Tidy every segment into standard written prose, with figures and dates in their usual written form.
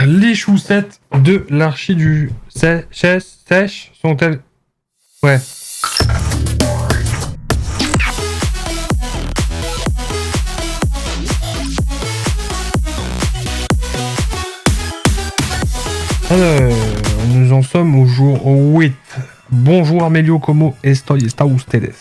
les chaussettes de l'archi du sèche sont-elles... Ouais. Alors, nous en sommes au jour 8. Bonjour Amelio, como está ustedes?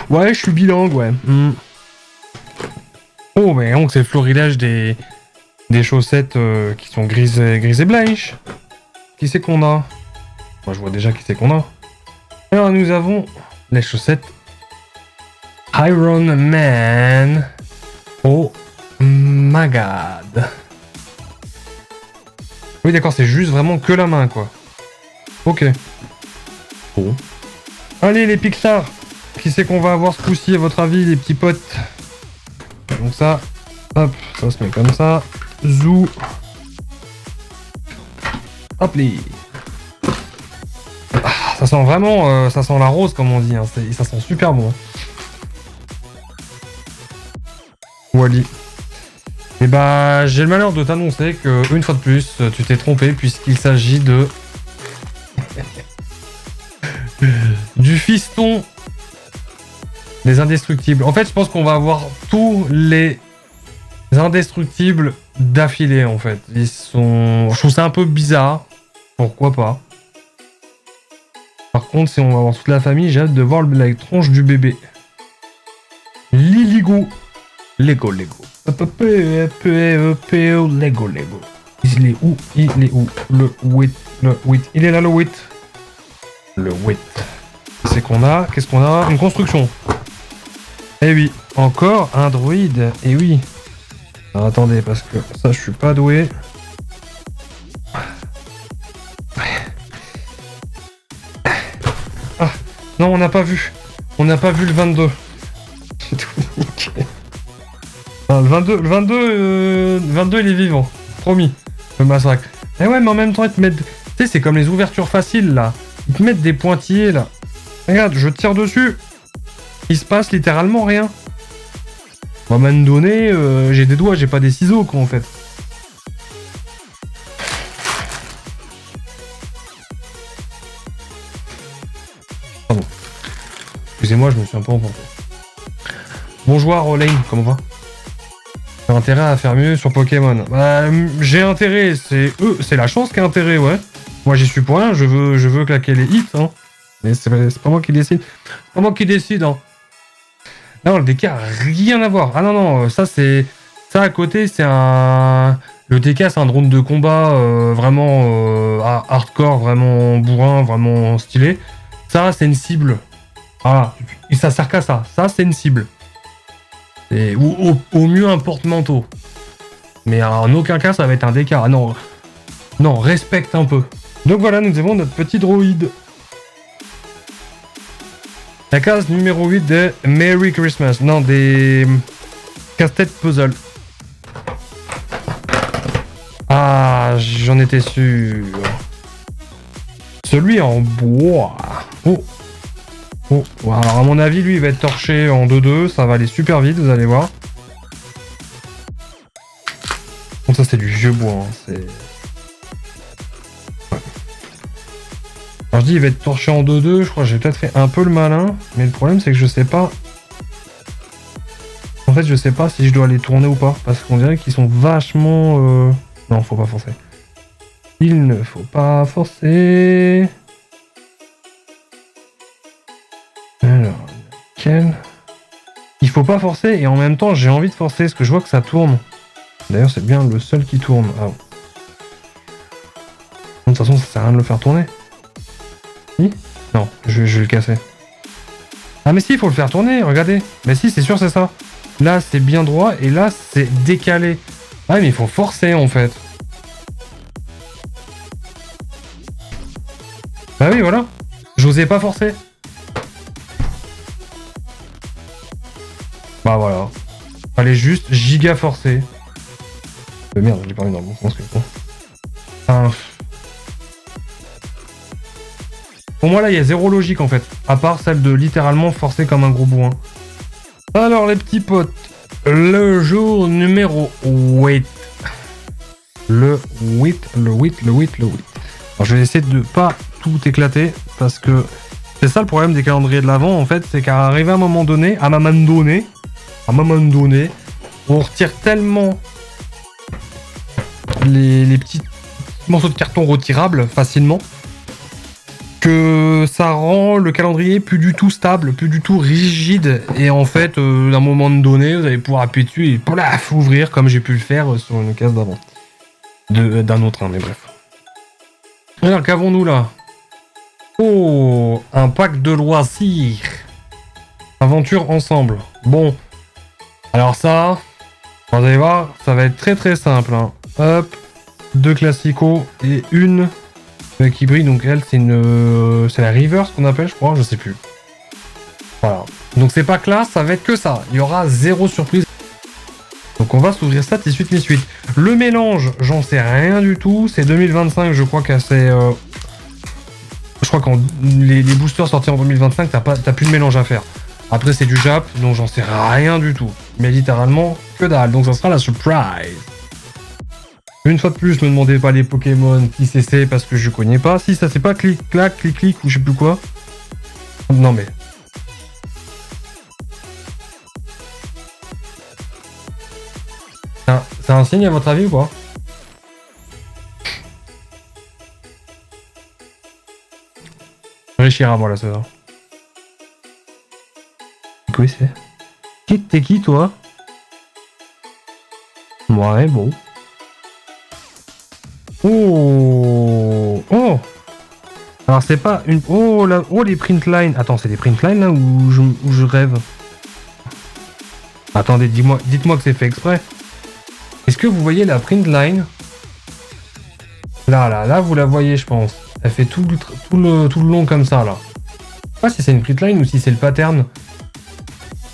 Ouais, je suis bilingue, ouais. Oh, mais donc c'est le florilège des chaussettes qui sont grises et blanches. Qui c'est qu'on a? Moi, je vois déjà qui c'est qu'on a. Alors, nous avons les chaussettes Iron Man. Oh my god. Oui, d'accord, c'est juste vraiment que la main, quoi. Ok. Bon. Allez, les Pixar. Qui c'est qu'on va avoir ce coup-ci, à votre avis, les petits potes? Donc ça, hop, ça se met comme ça. Zou. Hop les. Ah, ça sent vraiment, ça sent la rose comme on dit. Hein. Ça sent super bon. Wally. Et bah, j'ai le malheur de t'annoncer que une fois de plus, tu t'es trompé puisqu'il s'agit de du fiston des indestructibles. En fait, je pense qu'on va avoir tous les indestructibles d'affilée, en fait. Ils sont... Je trouve ça un peu bizarre. Pourquoi pas? Par contre, si on va avoir toute la famille, j'ai hâte de voir la tronche du bébé. Liligo. Lego. Lego. Il est où? Le 8. Il est là, le 8. Le 8. C'est qu'on a... Qu'est-ce qu'on a? Une construction. Eh oui, encore un droïde. Eh oui. Alors attendez, parce que ça, je suis pas doué. Ah, non, on n'a pas vu. On n'a pas vu le 22. J'ai tout niqué. Ah, le 22, il est vivant. Promis. Le massacre. Eh ouais, mais en même temps, ils te mettent... Tu sais, c'est comme les ouvertures faciles, là. Ils te mettent des pointillés, là. Regarde, je tire dessus. Il se passe littéralement rien. À un moment donné, j'ai des doigts, j'ai pas des ciseaux, quoi, en fait. Pardon. Excusez-moi, je me suis un peu emporté. Bonjour, Rolane, comment va? J'ai intérêt à faire mieux sur Pokémon. Bah, j'ai intérêt, c'est la chance qui a intérêt, ouais. Moi, j'y suis pour rien, je veux claquer les hits, hein. Mais c'est pas moi qui décide. C'est pas moi qui décide, hein. Non, le DK a rien à voir. Ah non, ça c'est... Ça à côté, c'est un... Le DK, c'est un drone de combat vraiment hardcore, vraiment bourrin, vraiment stylé. Ça, c'est une cible. Voilà. Et ça sert qu'à ça. Ça, c'est une cible. Ou au mieux un porte-manteau. Mais en aucun cas, ça va être un DK. Ah non. Non, respecte un peu. Donc voilà, nous avons notre petit droïde. La case numéro 8 de Merry Christmas. Non, des casse-tête puzzle. Ah, j'en étais sûr. Celui en bois. Oh. Alors à mon avis, lui, il va être torché en 2-2. Ça va aller super vite, vous allez voir. Bon, ça, c'est du vieux bois. Hein. C'est... Alors je dis il va être torché en 2-2, je crois que j'ai peut-être fait un peu le malin, mais le problème c'est que je sais pas... En fait je sais pas si je dois les tourner ou pas, parce qu'on dirait qu'ils sont vachement... Non, faut pas forcer. Il ne faut pas forcer... Alors, quel... Il faut pas forcer et en même temps j'ai envie de forcer, parce que je vois que ça tourne. D'ailleurs c'est bien le seul qui tourne. Ah. De toute façon ça sert à rien de le faire tourner. Non, je vais le casser. Ah mais si, il faut le faire tourner, regardez. Mais si, c'est sûr, c'est ça. Là, c'est bien droit, et là, c'est décalé. Ah mais il faut forcer, en fait. Bah oui, voilà. J'osais pas forcer. Bah voilà. Fallait juste giga forcer. Merde, je l'ai pas mis dans le bon sens. Ah... Pour moi, là, il y a zéro logique, en fait. À part celle de littéralement forcer comme un gros bourrin. Alors, les petits potes. Le jour numéro 8. le 8. Alors je vais essayer de pas tout éclater parce que c'est ça le problème des calendriers de l'Avent en fait, c'est qu'à arriver à un moment donné, on retire tellement les petits morceaux de carton retirables facilement que ça rend le calendrier plus du tout stable, plus du tout rigide et en fait, à un moment donné, vous allez pouvoir appuyer dessus et plaf, ouvrir comme j'ai pu le faire sur une case d'avant. D'un autre, hein, mais bref. Alors, qu'avons-nous là? Oh, un pack de loisirs. Aventure ensemble. Bon. Alors ça, vous allez voir, ça va être très très simple. Hein. Hop, 2 classicos et une qui brille. Donc elle, c'est la reverse qu'on appelle, je crois, je sais plus. Voilà. Donc c'est pas classe, ça va être que ça. Il y aura 0 surprise. Donc on va s'ouvrir ça tout de suite, mi-suite. Le mélange, j'en sais rien du tout. C'est 2025, je crois que c'est... Je crois quand les boosters sortis en 2025, t'as plus de mélange à faire. Après c'est du Jap, donc j'en sais rien du tout. Mais littéralement, que dalle. Donc ça sera la surprise. Une fois de plus, me demandez pas les Pokémon qui c'est parce que je connais pas. Si ça c'est pas clic-clac, clic-clic ou je sais plus quoi. Non mais... C'est un signe à votre avis ou pas? Richira, moi là, c'est ça. Quoi c'est? T'es qui toi? Ouais, bon. Oh! Oh! Alors c'est pas une... Oh, là... oh les print lines. Attends, c'est des print lines là ou je rêve? Attendez, dites-moi que c'est fait exprès. Est-ce que vous voyez la print line? Là, vous la voyez, je pense. Elle fait tout le long comme ça, là. Je sais pas si c'est une print line ou si c'est le pattern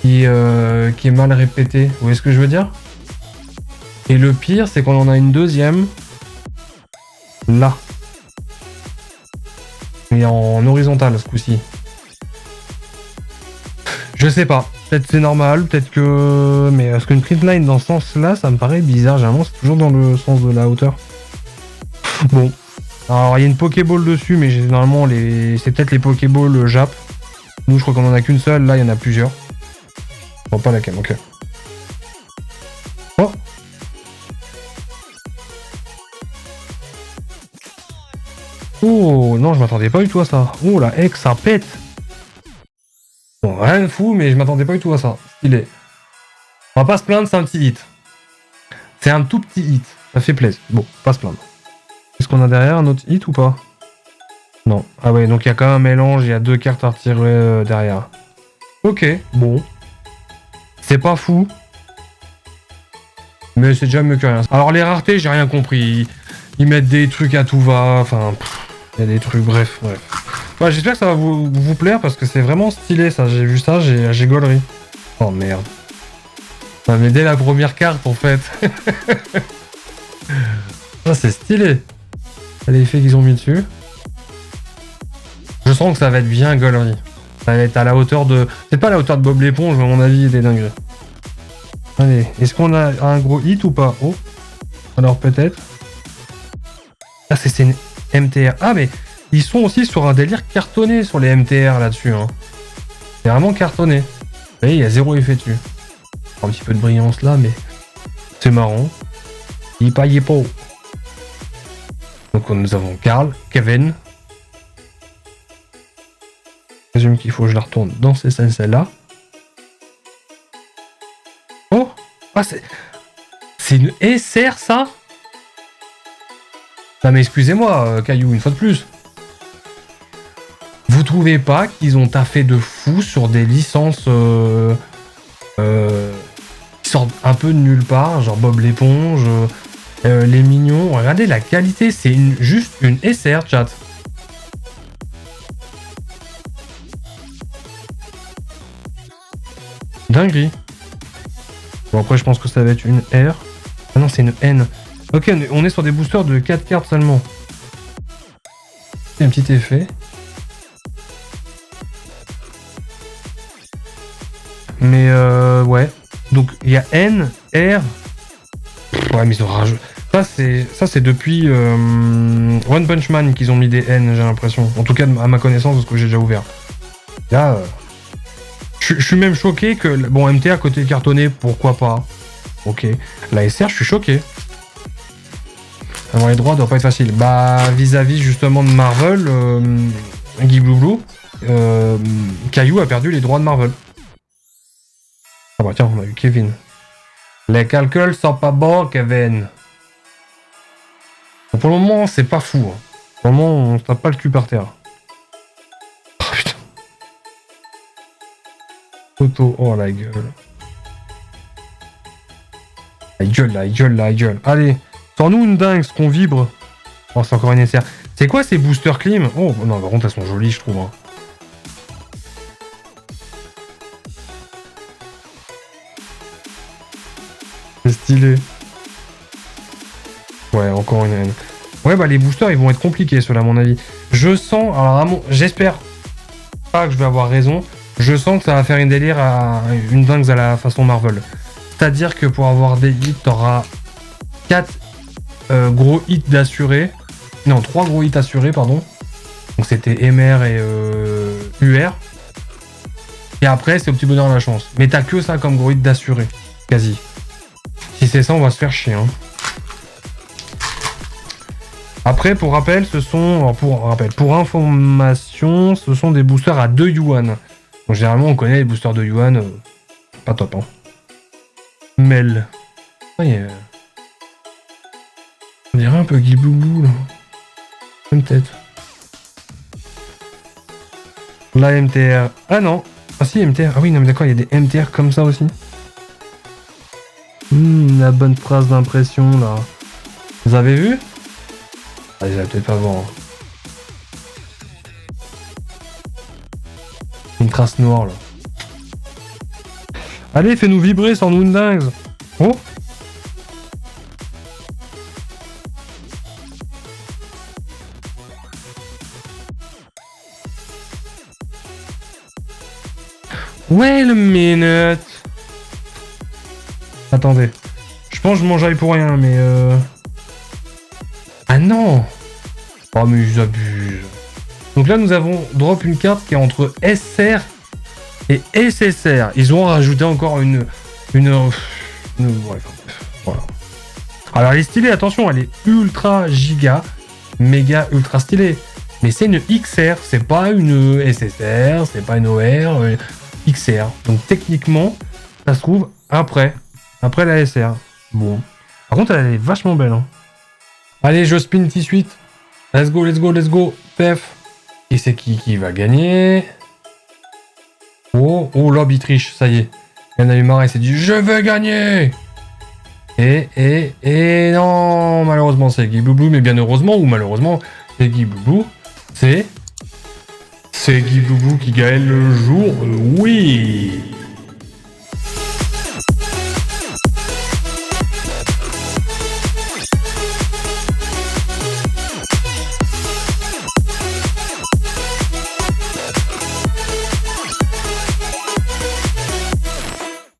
qui est mal répété. Vous voyez ce que je veux dire? Et le pire, c'est qu'on en a une deuxième. Là. Et en horizontal, ce coup-ci. Je sais pas. Peut-être c'est normal, peut-être que... Mais est-ce qu'une print line dans ce sens-là, ça me paraît bizarre. Généralement, c'est toujours dans le sens de la hauteur. Bon. Alors, il y a une Pokéball dessus, mais généralement, c'est peut-être les Pokéballs Jap. Nous, je crois qu'on en a qu'une seule. Là, il y en a plusieurs. Bon, pas laquelle, ok. Oh! Oh, non, je m'attendais pas du tout à ça. Oh, la hex, ça pète! Bon, rien de fou, mais je m'attendais pas du tout à ça. Stylé. On va pas se plaindre, c'est un petit hit. C'est un tout petit hit. Ça fait plaisir. Bon, pas se plaindre. Est-ce qu'on a derrière un autre hit ou pas? Non. Ah ouais, donc il y a quand même un mélange, il y a 2 cartes à retirer derrière. Ok, bon. C'est pas fou. Mais c'est déjà mieux que rien. Alors les raretés, j'ai rien compris. Ils mettent des trucs à tout va, enfin... Il y a des trucs, bref. Ouais, j'espère que ça va vous plaire parce que c'est vraiment stylé ça. J'ai vu ça, j'ai gaulerie. Oh merde. Ça mais dès la première carte en fait. Ça c'est stylé. L'effet qu'ils ont mis dessus. Je sens que ça va être bien gaulerie. Ça va être à la hauteur de... C'est pas à la hauteur de Bob l'éponge, mais à mon avis, il est des dingueries. Allez, est-ce qu'on a un gros hit ou pas? Oh. Alors peut-être. Ah, c'est une MTR. Ah, mais ils sont aussi sur un délire cartonné sur les MTR là-dessus. Hein. C'est vraiment cartonné. Vous voyez, il y a 0 effet dessus. Un petit peu de brillance là, mais c'est marrant. Yipa. Donc nous avons Karl, Kevin. Je présume qu'il faut que je la retourne dans ces scènes-là. Oh! Ah, c'est une SR ça? Non mais excusez-moi, Caillou, une fois de plus. Vous trouvez pas qu'ils ont taffé de fou sur des licences qui sortent un peu de nulle part, genre Bob l'éponge, les mignons. Regardez la qualité, c'est juste une SR, chat. Dinguerie. Bon après je pense que ça va être une R. Ah non c'est une N. Ok, on est sur des boosters de 4 cartes seulement. Un petit effet. Mais ouais. Donc il y a N, R. Ouais mais ils ont rajouté. Ça, c'est depuis One Punch Man qu'ils ont mis des N, j'ai l'impression. En tout cas, à ma connaissance, de ce que j'ai déjà ouvert. Là, je suis même choqué que... Bon, MTA côté cartonné, pourquoi pas. Ok. La SR, je suis choqué. Avoir les droits doit pas être facile. Bah, vis-à-vis justement de Marvel, Guy Blue Blue, Caillou a perdu les droits de Marvel. Ah bah tiens, on a eu Kevin. Les calculs sont pas bons, Kevin. Pour le moment, c'est pas fou. Hein. Pour le moment, on se tape pas le cul par terre. Oh putain. Toto, oh la gueule. La gueule, la gueule, la gueule. Allez, sors-nous une dingue, ce qu'on vibre. Oh, c'est encore une SR. C'est quoi ces boosters clim? Oh non, par contre, elles sont jolies, je trouve. Hein. C'est stylé. Ouais, encore une haine. Ouais, bah les boosters, ils vont être compliqués, ceux-là, à mon avis. Je sens, alors j'espère pas que je vais avoir raison, je sens que ça va faire une délire à une dingue à la façon Marvel. C'est-à-dire que pour avoir des hits, t'auras 4 gros hits d'assurés. Non, 3 gros hits assurés, pardon. Donc c'était MR et UR. Et après, c'est au petit bonheur de la chance. Mais t'as que ça comme gros hits d'assurés. Quasi. Si c'est ça, on va se faire chier, hein. Après, pour rappel, ce sont... Pour information, ce sont des boosters à 2 yuan. Donc généralement, on connaît les boosters de yuan. Pas top, hein. Mel. Oh, yeah. On dirait un peu Guy Blue Blue, là. Même tête. La MTR. Ah non. Ah si, MTR. Ah oui, non mais d'accord, il y a des MTR comme ça aussi. La bonne phrase d'impression, là. Vous avez vu? Ah, ils allaient peut-être pas voir. Hein. Une trace noire, là. Allez, fais-nous vibrer sans nous une dingue. Oh! Wait a minute! Attendez. Je pense que je mangeais pour rien, mais Ah non! Oh, mais ils abusent. Donc là, nous avons drop une carte qui est entre SR et SSR. Ils ont rajouté encore une bref, voilà. Alors, elle est stylée, attention, elle est ultra giga, méga ultra stylée. Mais c'est une XR, c'est pas une SSR, c'est pas une OR, XR. Donc techniquement, ça se trouve après la SR. Bon. Par contre, elle est vachement belle. Hein. Allez, je spin T8. Let's go, let's go, let's go. Pef. Et c'est qui va gagner? Oh, oh, Lob, il triche, ça y est. Il y en a eu marre, il s'est dit, je veux gagner! Et non, malheureusement, c'est Guy Blue Blue, mais bien heureusement, ou malheureusement, c'est Guy Blue Blue. C'est Guy Blue Blue qui gagne le jour, oui!